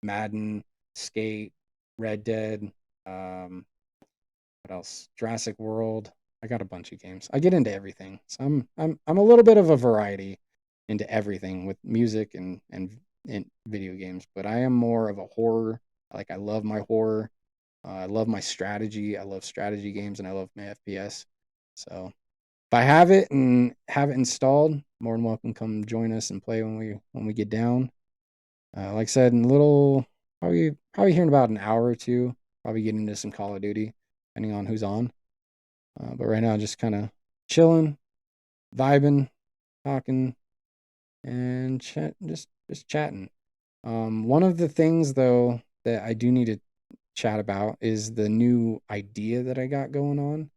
Madden, Skate, Red Dead, what else? Jurassic World. I got a bunch of games. I get into everything. So I'm a little bit of a variety into everything with music and video games, but I am more of a horror. Like I love my horror. I love my strategy. I love strategy games and I love my FPS. So if I have it and have it installed, more than welcome come join us and play when we get down. Like I said, in a little probably here in about an hour or two, probably get into some Call of Duty, depending on who's on. But right now, just kind of chilling, vibing, talking, and just chatting. One of the things though that I do need to chat about is the new idea that I got going on.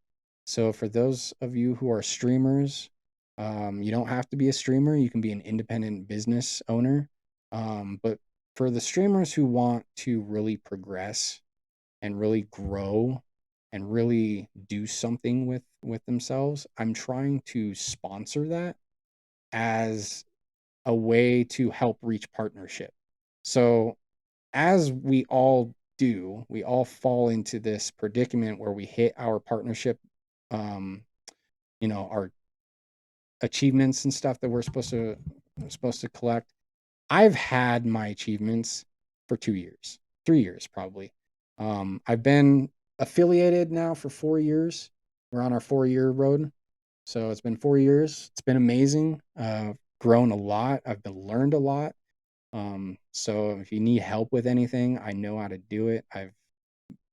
So for those of you who are streamers, you don't have to be a streamer. You can be an independent business owner. But for the streamers who want to really progress and really grow and really do something with themselves, I'm trying to sponsor that as a way to help reach partnership. So as we all do, we all fall into this predicament where we hit our partnership, um, our achievements and stuff that we're supposed to collect. I've had my achievements for 2 years, 3 years probably. I've been affiliated now for 4 years. We're on our 4 year road. So it's been 4 years. It's been amazing. Grown a lot. I've been learned a lot. So if you need help with anything, I know how to do it. I've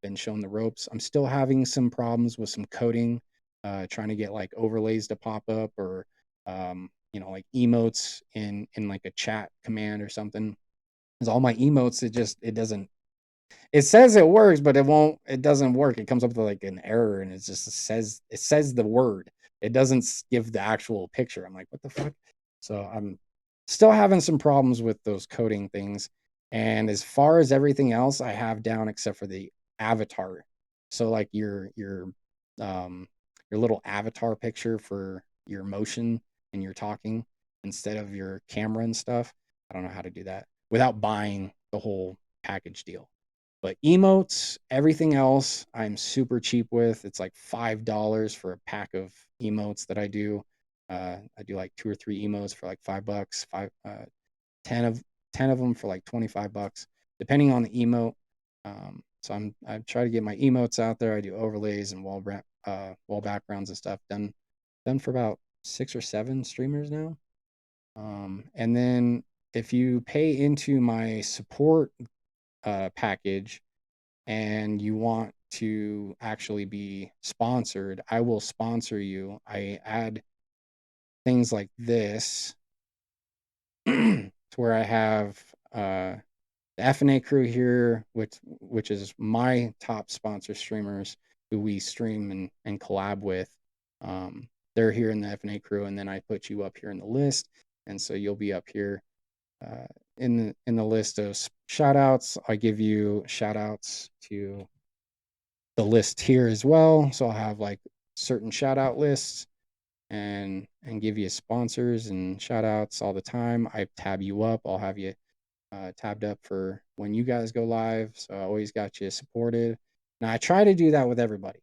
been shown the ropes. I'm still having some problems with some coding, trying to get like overlays to pop up or like emotes in like a chat command or something. Because all my emotes, it doesn't. It says it works, but it won't. It doesn't work. It comes up with like an error, and it says the word. It doesn't give the actual picture. I'm like, what the fuck? So I'm still having some problems with those coding things. And as far as everything else, I have down except for the avatar. So like um your little avatar picture for your motion and your talking instead of your camera and stuff. I don't know how to do that without buying the whole package deal. But emotes, everything else, I'm super cheap with. It's like $5 for a pack of emotes that I do. I do like 2 or 3 emotes for like $5, 10 of 10 of them for like $25, depending on the emote. So I try to get my emotes out there. I do overlays and wall backgrounds and stuff. Done for about 6 or 7 streamers now. And then if you pay into my support package and you want to actually be sponsored, I will sponsor you. I add things like this to where I have the FNA crew here, which is my top sponsor streamers who we stream and collab with. They're here in the FNA crew, and then I put you up here in the list, and so you'll be up here in the list of shout outs. I give you shout outs to the list here as well. So I'll have like certain shout out lists and give you sponsors and shout outs all the time. I tab you up. I'll have you tabbed up for when you guys go live. So I always got you supported. Now I try to do that with everybody.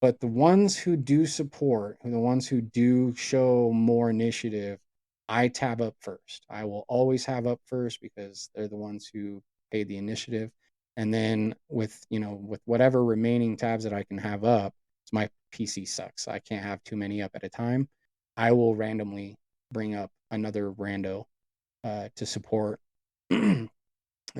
But the ones who do support, the ones who do show more initiative, I tab up first. I will always have up first because they're the ones who pay the initiative. And then with whatever remaining tabs that I can have up, my PC sucks. I can't have too many up at a time. I will randomly bring up another rando to support. I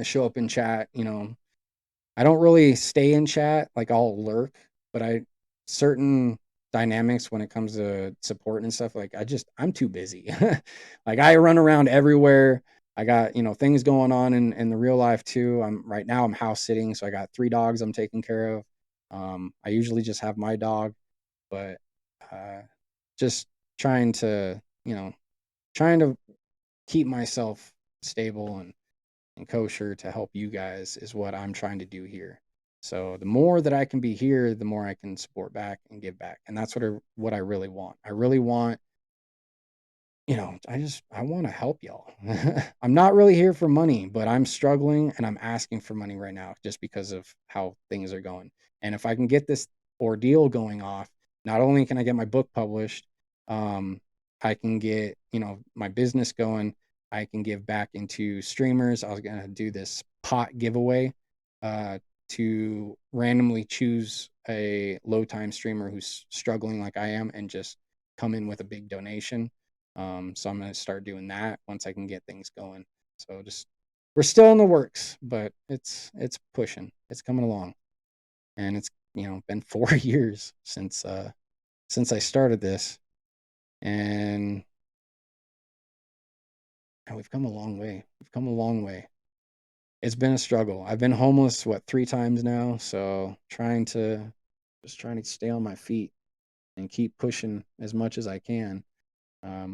show up in chat. I don't really stay in chat. Like I'll lurk, but I certain dynamics when it comes to support and stuff. Like I'm too busy. Like I run around everywhere. I got things going on in the real life too. I'm house sitting, so I got 3 dogs I'm taking care of. I usually just have my dog, but just trying to trying to keep myself stable and kosher to help you guys is what I'm trying to do here. So the more that I can be here, the more I can support back and give back, and that's what I really want. I really want I want to help y'all. I'm not really here for money, but I'm struggling and I'm asking for money right now just because of how things are going. And if I can get this ordeal going off, not only can I get my book published, um, I can get, my business going. I can give back into streamers. I was gonna do this pot giveaway uh, to randomly choose a low time streamer who's struggling like I am and just come in with a big donation. So I'm gonna start doing that once I can get things going. So just we're still in the works, but it's pushing. It's coming along, and it's been 4 years since I started this, and we've come a long way. We've come a long way. It's been a struggle. I've been homeless what 3 times now, so trying to stay on my feet and keep pushing as much as I can.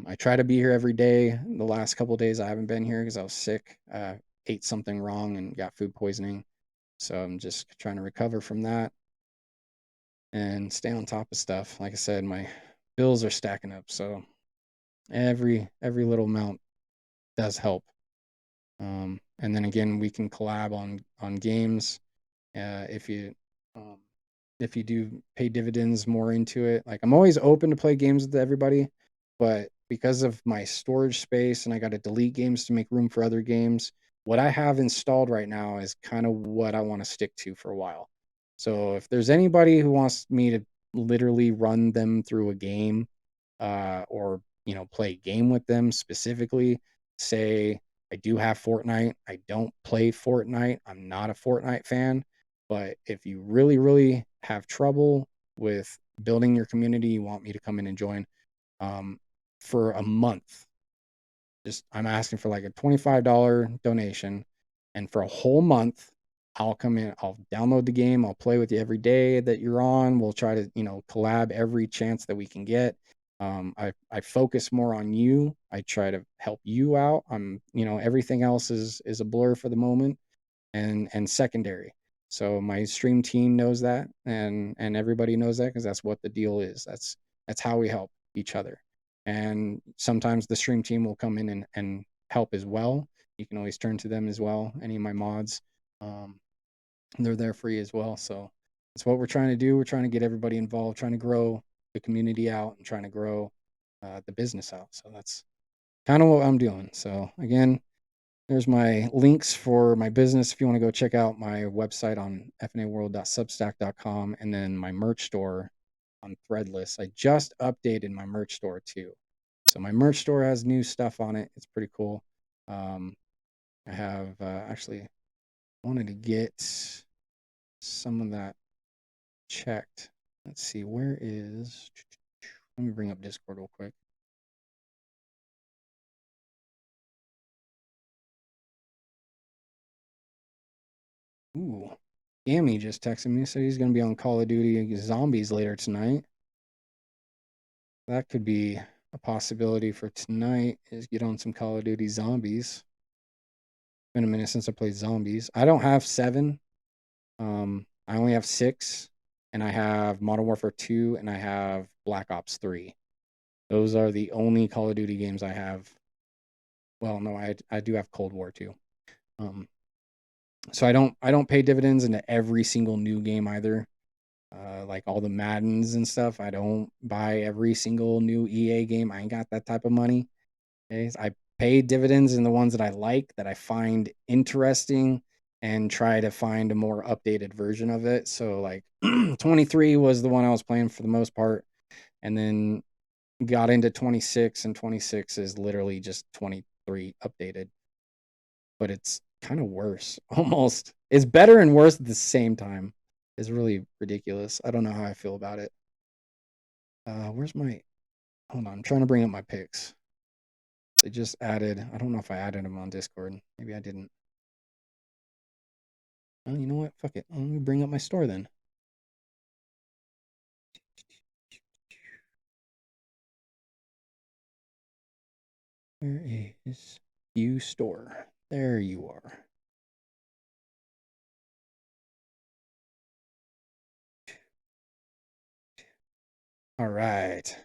I try to be here every day. The last couple of days I haven't been here because I was sick. Ate something wrong and got food poisoning. So I'm just trying to recover from that and stay on top of stuff. Like I said, my bills are stacking up, so every little amount does help. And then again, we can collab on games if you um, if you do pay dividends more into it. Like I'm always open to play games with everybody, but because of my storage space and I got to delete games to make room for other games, what I have installed right now is kind of what I want to stick to for a while. So if there's anybody who wants me to literally run them through a game, or play a game with them specifically, say I do have Fortnite. I don't play Fortnite. I'm not a Fortnite fan. But if you really, really have trouble with building your community, you want me to come in and join um, for a month. Just I'm asking for like a $25 donation, and for a whole month, I'll come in. I'll download the game. I'll play with you every day that you're on. We'll try to collab every chance that we can get. I focus more on you. I try to help you out. Everything else is a blur for the moment and secondary. So my stream team knows that, and everybody knows that because that's what the deal is. That's how we help each other. And sometimes the stream team will come in and help as well. You can always turn to them as well. Any of my mods, um, they're there for you as well. So that's what we're trying to do. We're trying to get everybody involved, trying to grow the community out, and trying to grow the business out. So that's kind of what I'm doing. So again, there's my links for my business if you want to go check out my website on fnaworld.substack.com, and then my merch store on Threadless. I just updated my merch store too. So my merch store has new stuff on it. It's pretty cool. Um, I have actually wanted to get some of that checked. Let's see, where is. Let me bring up Discord real quick. Ooh, Gammy just texted me, said he's going to be on Call of Duty Zombies later tonight. That could be a possibility for tonight, is get on some Call of Duty Zombies. It's been a minute since I played Zombies. I don't have 7. I only have 6, and I have Modern Warfare 2 and I have Black Ops 3. Those are the only Call of Duty games I have. Well, no, I do have Cold War too. Um, so I don't pay dividends into every single new game either. Like all the Maddens and stuff. I don't buy every single new EA game. I ain't got that type of money. Okay? I pay dividends in the ones that I like, that I find interesting, and try to find a more updated version of it. So like 23 was the one I was playing for the most part, and then got into 26, and 26 is literally just 23 updated, but it's kind of worse. Almost. It's better and worse at the same time. It's really ridiculous. I don't know how I feel about it. Where's my hold on, I'm trying to bring up my picks. They just added, I don't know if I added them on Discord. Maybe I didn't. Oh, you know what? Fuck it. Let me bring up my store then. Where is you store? There you are. All right.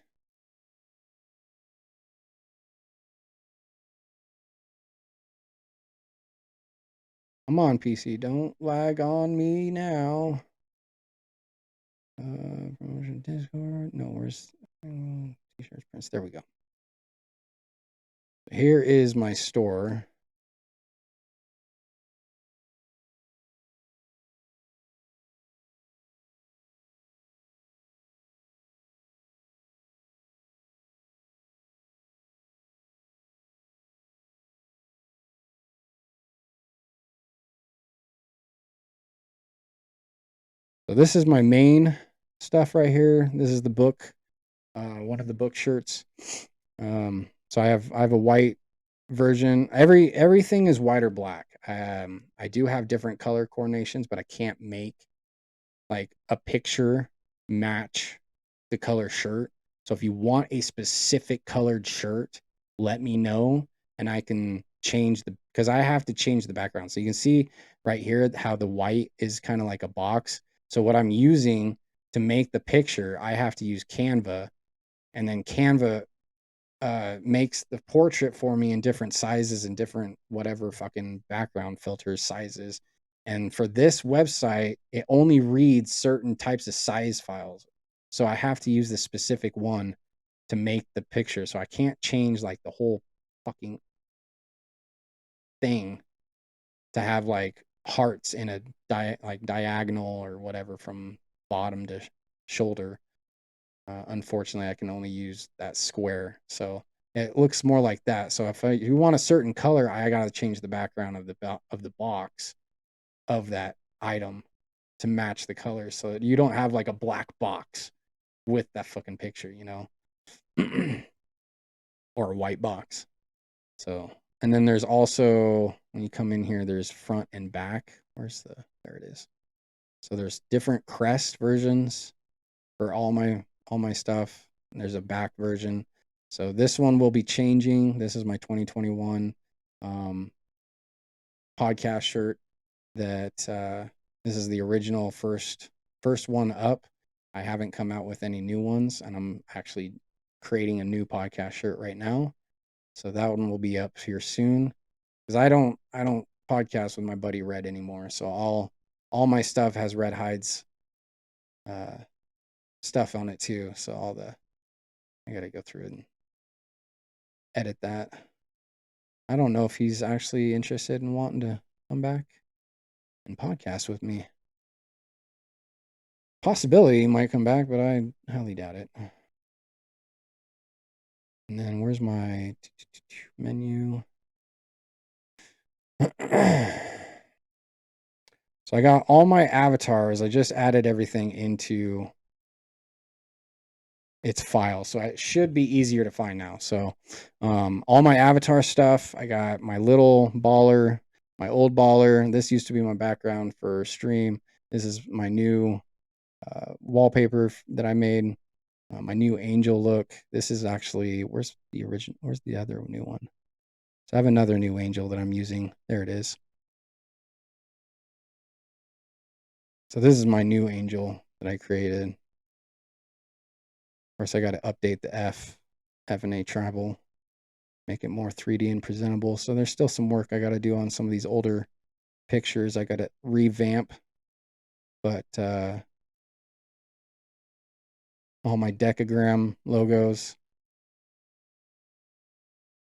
Come on, PC. Don't lag on me now. Promotion Discord. No, where's t-shirts, prints? There we go. Here is my store. So this is my main stuff right here. This is the book, one of the book shirts. So I have a white version. Everything is white or black. I do have different color coordinations, but I can't make like a picture match the color shirt. So if you want a specific colored shirt, let me know and I can change because I have to change the background. So you can see right here how the white is kind of like a box. So what I'm using to make the picture, I have to use Canva, and then Canva makes the portrait for me in different sizes and different whatever fucking background filters sizes. And for this website, it only reads certain types of size files. So I have to use the specific one to make the picture. So I can't change like the whole fucking thing to have like hearts in a like diagonal or whatever from bottom to shoulder. Unfortunately, I can only use that square. So it looks more like that. So if you want a certain color, I got to change the background of the box of that item to match the color so that you don't have like a black box with that fucking picture, you know, or a white box. So, and then there's also, when you come in here, there's front and back. There it is. So there's different crest versions for all my stuff. And there's a back version. So this one will be changing. This is my 2021 podcast shirt that this is the original first one up. I haven't come out with any new ones, and I'm actually creating a new podcast shirt right now. So that one will be up here soon. Because I don't podcast with my buddy Red anymore. So all my stuff has Red Hide's uh stuff on it too. So I gotta go through and edit that. I don't know if he's actually interested in wanting to come back and podcast with me. Possibility he might come back, but I highly doubt it. And then where's my menu? So I got all my avatars. I just added everything into its file, so it should be easier to find now. So all my avatar stuff, I got my little baller, my old baller. This used to be my background for stream. This is my new wallpaper that I made. My new angel look. This is actually, where's the original? Where's the other new one? So I have another new angel that I'm using. There it is. So this is my new angel that I created. Of course, I got to update the F&A travel, make it more 3D and presentable. So there's still some work I got to do on some of these older pictures. I got to revamp, but all my decagram logos.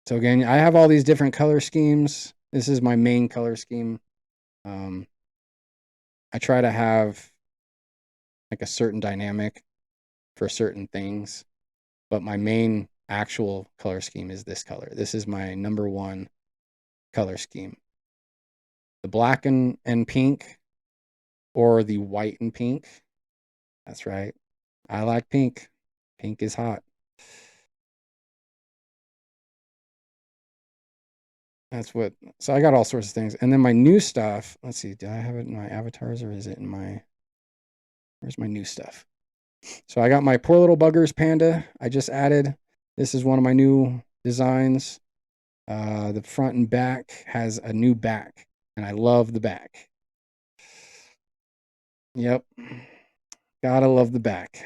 So again, I have all these different color schemes. This is my main color scheme. I try to have like a certain dynamic for certain things, but my main actual color scheme is this color. This is my number one color scheme. The black and pink, or the white and pink. That's right. I like pink. Pink is hot. So I got all sorts of things. And then my new stuff, let's see, do I have it in my avatars or is it in where's my new stuff? So I got my poor little buggers panda. I just added, this is one of my new designs. The front and back has a new back, and I love the back. Yep. Gotta love the back.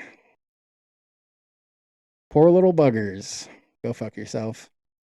Poor little buggers. Go fuck yourself.